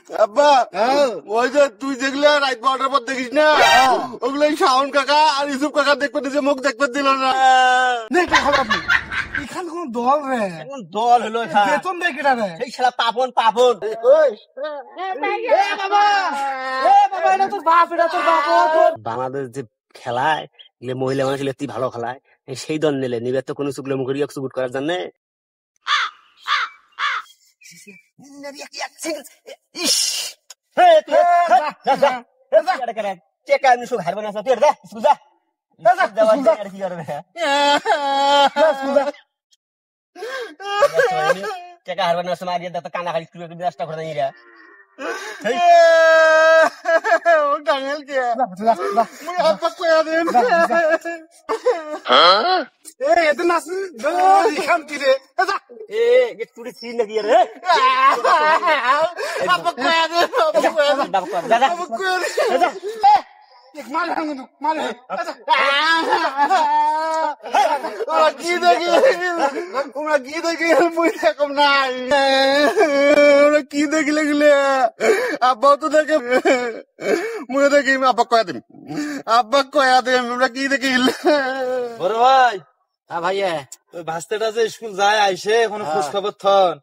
আব্বা ওই যে তুই যেগুলো রাত 12টার পর দেখিস না ওগুলো শাওন কাকা আর ইউসুফ কাকা দেখতে দিছে, মুখ দেখতে দিল না। এখান কোন দল রে? দল হলো বেতন দেয় কেটা রে? এই শালা পাপন পাপন। বাংলাদেশ যে খেলায় মহিলা মানুষ এত ভালো খেলায়, সেই দল নিলে নিবে তো কোনো চুগলে মুখে সুগুট করার জন্য। কি দেখি লাগলে আব্বাও তো দেখে, মুখে দেখি আব্বা কয়া দিন, আব্বা কয়া দিন, আমরা কি দেখি। বড় ভাই, হ্যাঁ ভাইয়া, ওই ভাস্তাটা যে স্কুল যায় আইসে কোনো খোঁজ খবর থন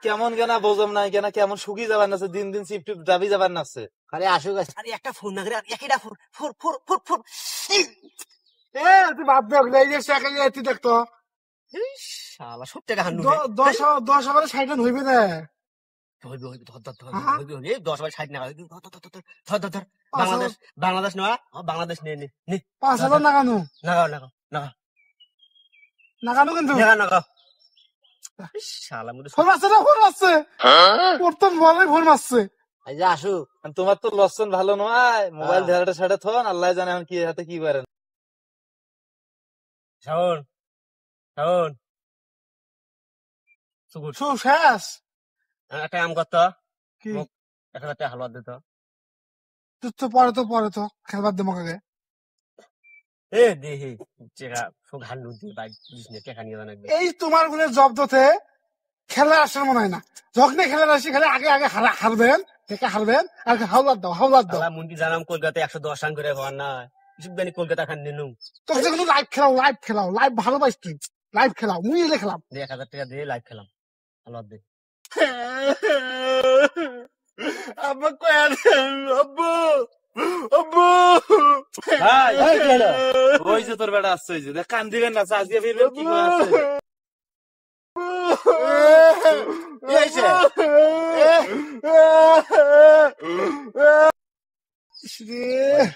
কেমন কেনা বোঝম নাই কেনা, কেমন শুকিয়ে যাবার নাছে, দিন দিন চিপ টিপ দাবি যাবার নাছে। আরে আসুক, আরে একটা ফোন না করে একটা phone four four four four. তুই বাদ দে দেখতো 10 ওভারে 60 রান হইবে না? বাংলাদেশ নেওয়া, বাংলাদেশ নিয়ে 5,000 নাগানো নাগাও নাগাও নাগাও নাগানো কিন্তু নাগাও। ফোন মারছে প্রথম বলে ফোন মারছে। আসুক, তোমার তো লক্ষণ ভালো নয়, মোবাইল ধরাটা ছাড়ে থন, আল্লাহ জানে এখন কি হাতে কি পারেন। শাওন শাওন শেষ একটা কাম করতো, কি 1,000 টাকা হালুয়া দিত। তো পরে তো খেলবার দেবো আগে। এই তোমার গুলো জব্দতে খেলা আসার মনে হয় না, যখন খেলার আসি খেলে আগে আগে হারবেন আর হাওলার দাও মুন্ডি জানাম কলকাতা 110 রান করে হওয়ার না, কলকাতা খান নিনু তখন কিন্তু লাইভ খেলাও লাইভ ভালোবাসি তুই, লাইভ খেলাও মুই এলে খেলাম 1,000 টাকা দিয়ে লাইভ খেলাম হালুয়া দে। আব্বা কয়া আব্বু আব্বু ওই যে তোর বেটা আসছে, দেখ কান দিবেন না, চাষিয়া ফিরবেন কি করে আসছে।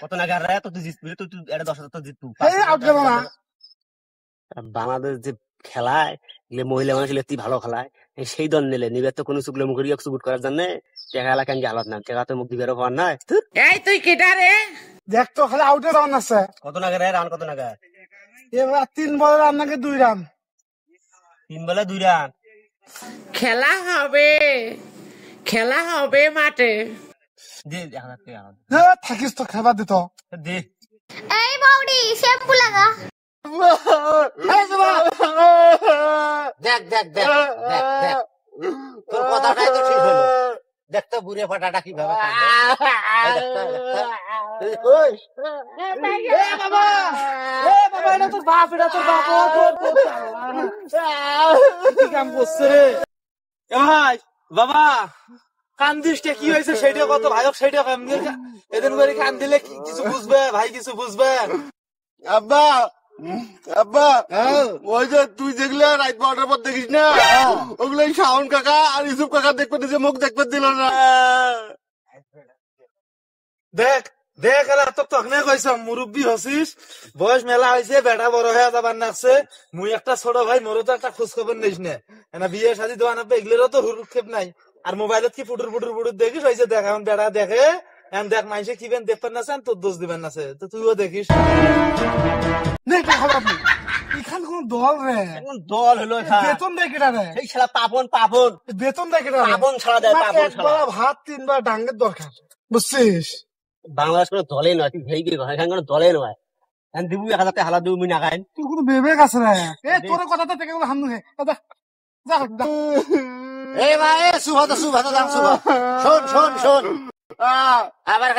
কত না গার তো তুই জিতবি, তুই 10,000 তো জিতবু। বাংলাদেশ যে খেলায় মহিলা মানুষ এত ভালো খেলায়, সেই দল নিলে নিবে তো কোনো চুগলে মুখে সুগুট করার জন্য। টেকা এলাকা হালত না, টেকা তো মুখ দিবে হওয়ার নাই। তুই কেটা রে? দেখ তো খালি আউটে রান আছে। কত না গারে রান, কত না গার এবার 3 বলে রান নাকি 2 রান? 3 বলে 2 রান। খেলা হবে মাঠে। থাকিস তো খেলবার দিত। এই বৌদি শ্যাম্পু লাগা। দেখ দেখ দেখ দেখ দেখ তোর কথাটাই তো ঠিক হলো। দেখতো বুড়ে ফাটাটা কিভাবে কাম করছে রে ভাই। বাবা কান্দিসটা কি হয়েছে সেইটা কত ভাইক, সেইটা এদিন করে কান দিলে কিছু বুঝবে ভাই, কিছু বুঝবে। আব্বা আব্বা ওই যে তুই যেগুলো রাত 12টার পর দেখিস না ওগুলো শাওন কাকা আর ইউসুফ কাকা দেখতে দিছে, মুখ দেখতে দিল না। দেখ দেখ তো তখনে কইস মুরব্বী হসিস, বয়স মেলা হয়েছে, বেটা বড় হয়ে যাবার নাচছে, মুই একটা ছোট ভাই, মোরও তো একটা খোঁজ খবর নিস না, বিয়ে শাদী দেওয়া না এগুলোরও তো হুরুক্ষেপ নাই। আর মোবাইলত কি ফুটুর দেখিস হয়েছে, দেখ এখন বেড়া দেখে এখন দেখ মানুষে কি বেন দেখবেন না, তোর দোষ দিবেন না, তো তুইও দেখিস। এখান কোন দল রে? দল হলো বেতন দেয় কেটা রে? এই শালা পাপন পাপন, বেতন দেয় কেটা? পাপন ছাড়া দেয়, পাপন ছাড়া। ভাত 3 বার ডাঙ্গের দরকার, বুঝছিস? বাংলাদেশ কোনো দলে নয়, তুই ভেই গিয়ে এখানে কোনো দলে নয়। দিবু 1,000 টাকা হালা দিবু, মুই না খাইন। তুই কোনো বিবেক আছে রে? তোর কথাটা থেকে হামনু হে। যা এই ভাই সুভাত দাম সুভাত, শোন শোন শোন আহ, আবার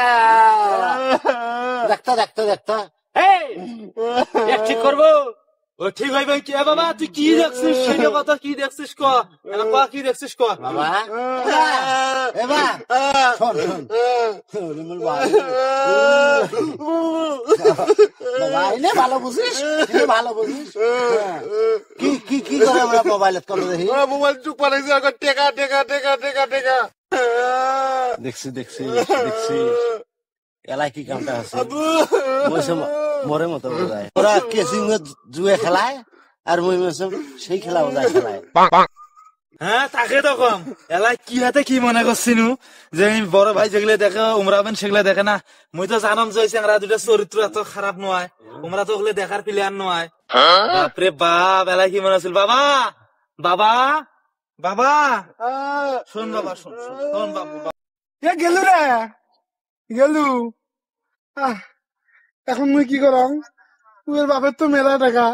দেখতো দেখতো দেখতো এই এক ঠিক করবো ও ঠিক হইবে কি এ বাবা তুই কি দেখছিস সেটা কথা কি দেখছিস ক এলা ক কি দেখছিস ক বাবা এবার শোন শোন রুমুল ভাই বাবা এনে ভালো বুঝিস এনে ভালো বুঝিস হ্যাঁ। কি কি কি করে আমরা মোবাইলত কত দেখি ওরা মোবাইল চুপ পাঠাইছে এখন টেকা টেকা টেকা টেকা টেকা দেখছি দেখছি দেখছি এলাই কি কামটা আছে মইছে মরে মতো বোঝায় ওরা কেসিং জুয়ে খেলায় আর মই মইছে সেই খেলা বোঝায় খেলায় হ্যাঁ তাকে তো কম এলাই কি হাতে কি মনে করছিনু যে এই বড় ভাই যেগুলো দেখে উমরাবেন সেগুলো দেখে না মুই তো জানাম যে আমরা দুটা চরিত্র এত খারাপ নয় উমরা তো ওগুলো দেখার প্লেয়ার নয় বাপরে বাপ এলাই কি মনে আছিল বাবা বাবা বাবা শোন বাবা শোন শোন শোন বাবা এ গেলু রে গেলু এখন মুই কি করাম তোর বাপের তো মেলা টাকা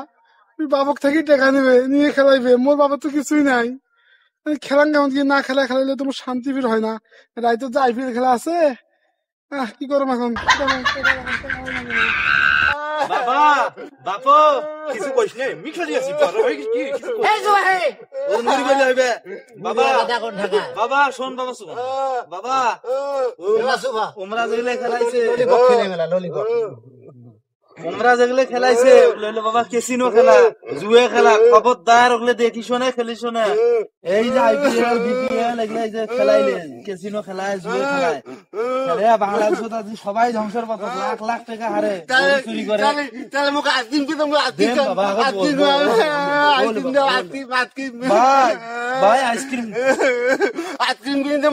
তুই বাবক থেকে টাকা নেবে নিয়ে খেলাইবে মোর বাপের তো কিছুই নাই খেলাম কেমন কি না খেলাইলে তোমার শান্তি ফির হয় না রাইতে যে আইপিএল খেলা আছে কি করম এখন বাবা বাপু কিছু কইস নে মিঠা দিয়েছি বড় ভাই কি কিছু কইস এই জুয়ে ও মরি বলে হইবে বাবা দেখুন ঢাকা বাবা শোন বাবা শোন বাবা এবার শুভা উমরা যেগুলো খেলাইছে ললিপপ খেলে মেলা ললিপপ উমরা যেগুলো খেলাইছে লইলে বাবা কেসিনো খেলা জুয়ে খেলা খবরদার ওগুলো দেখিস না খেলিস না এই যে আইপিএল বিপিএল এগুলো যে খেলাইলে কেসিনো খেলায় জুয়ে খেলায় খেলে বাংলাদেশত আজি সবাই ধ্বংসের পথ লাখ লাখ টাকা হারে চুরি করে তাহলে মুখ আজদিন কি তুমি আজদিন দেন বাবা, আগত আজদিন বল, বল, বল, আজদিন বল, বল, আজদিন আজদিন ভাই ভাই আইসক্রিম আইসক্রিম কিনে